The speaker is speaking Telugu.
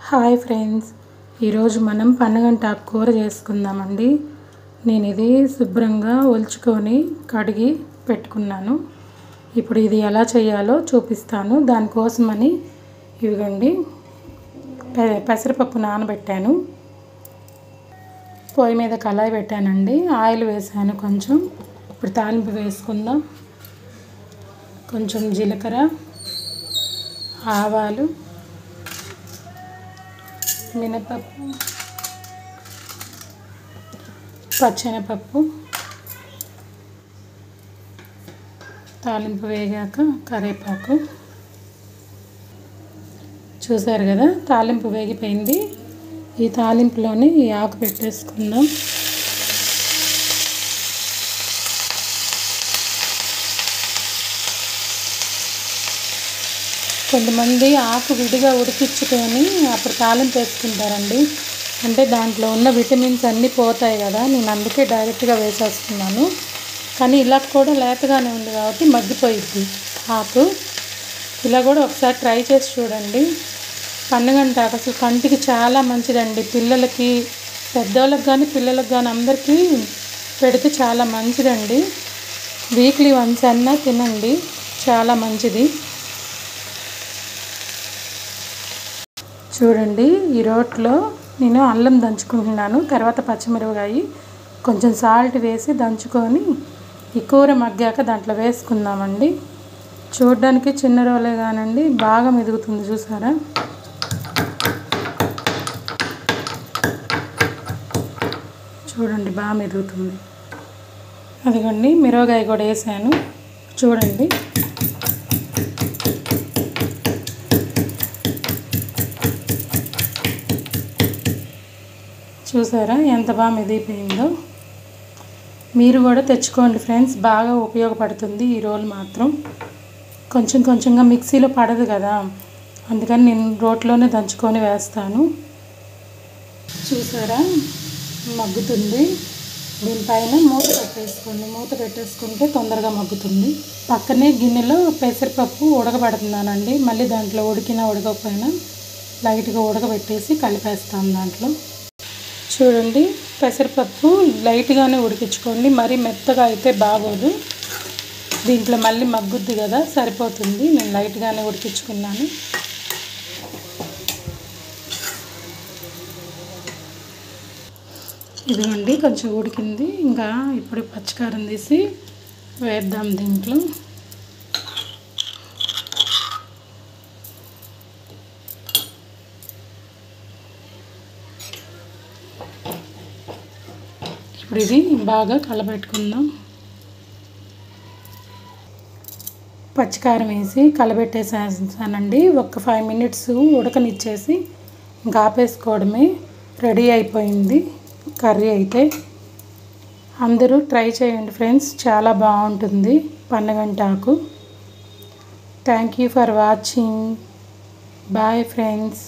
హాయ్ ఫ్రెండ్స్, ఈరోజు మనం పన్నగంటాకు కూర చేసుకుందామండి. నేను ఇది శుభ్రంగా ఒలుచుకొని కడిగి పెట్టుకున్నాను. ఇప్పుడు ఇది ఎలా చేయాలో చూపిస్తాను. దానికోసమని ఇవిగండి పెసరపప్పు నానబెట్టాను. పొయ్యి మీద కళాయి పెట్టానండి. ఆయిల్ వేసాను కొంచెం. ఇప్పుడు తాలింపు వేసుకుందాం. కొంచెం జీలకర్ర, ఆవాలు, మినపప్పు, పచ్చెనపప్పు. తాలింపు వేగాక కరివేపాకు. చూసారు కదా, తాలింపు వేగిపోయింది. ఈ తాలింపులోని ఈ ఆకు పెట్టేసుకుందాం. కొంతమంది ఆకు విడిగా ఉడికించుకొని అప్పుడు తాలింపు వేసుకుంటారండి. అంటే దాంట్లో ఉన్న విటమిన్స్ అన్నీ పోతాయి కదా. నేను అందుకే డైరెక్ట్గా వేసేస్తున్నాను. కానీ ఇలా కూడా లేతగానే ఉంది కాబట్టి మగ్గిపోయిద్ది ఆకు. ఇలా కూడా ఒకసారి ట్రై చేసి చూడండి. పన్నగంటాకు అసలు కంటికి చాలా మంచిదండి. పిల్లలకి, పెద్దవాళ్ళకి కానీ పిల్లలకు కానీ అందరికీ పెడితే చాలా మంచిదండి. వీక్లీ వన్స్ అన్నా తినండి, చాలా మంచిది. చూడండి, ఈ రోట్లో నేను అల్లం దంచుకుంటున్నాను. తర్వాత పచ్చిమిరపకాయ, కొంచెం సాల్ట్ వేసి దంచుకొని ఈ కూర మగ్గాక దాంట్లో వేసుకుందామండి. చూడడానికి చిన్న రోలే కానండి, బాగా మెదుగుతుంది. చూసారా, చూడండి బాగా మెదుగుతుంది. అదిగోండి మిరపకాయ కూడా వేసాను. చూడండి, చూసారా ఎంత బాగా మెదిగిపోయిందో. మీరు కూడా తెచ్చుకోండి ఫ్రెండ్స్, బాగా ఉపయోగపడుతుంది ఈ రోల్ మాత్రం. కొంచెం కొంచెంగా మిక్సీలో పడదు కదా, అందుకని నేను రోట్లోనే దంచుకొని వేస్తాను. చూసారా మగ్గుతుంది. దీనిపైన మూత పెట్టేసుకోండి. మూత పెట్టేసుకుంటే తొందరగా మగ్గుతుంది. పక్కనే గిన్నెలో పెసరపప్పు ఉడకబెడుతున్నానండి. మళ్ళీ దాంట్లో ఉడికినా ఉడకపోయినా లైట్గా ఉడకబెట్టేసి కలిపేస్తాను దాంట్లో. చూడండి, పెసరపప్పు లైట్గానే ఉడికించుకోండి, మరీ మెత్తగా అయితే బాగోదు. దీంట్లో మళ్ళీ మగ్గుద్ది కదా, సరిపోతుంది. నేను లైట్గానే ఉడికించుకున్నాను. ఇదిగోండి కొంచెం ఉడికింది. ఇంకా ఇప్పుడు పచ్చికారం తీసి వేద్దాం దీంట్లో. ఇప్పుడు ఇది బాగా కలబెట్టుకుందాం. పచ్చికారం వేసి కలబెట్టేసానండి. ఒక 5 minutes ఉడకనిచ్చేసి ఇంకా ఆపేసుకోవడమే. రెడీ అయిపోయింది కర్రీ అయితే. అందరూ ట్రై చేయండి ఫ్రెండ్స్, చాలా బాగుంటుంది పన్నగంటాకు. Thank you for watching. Bye friends.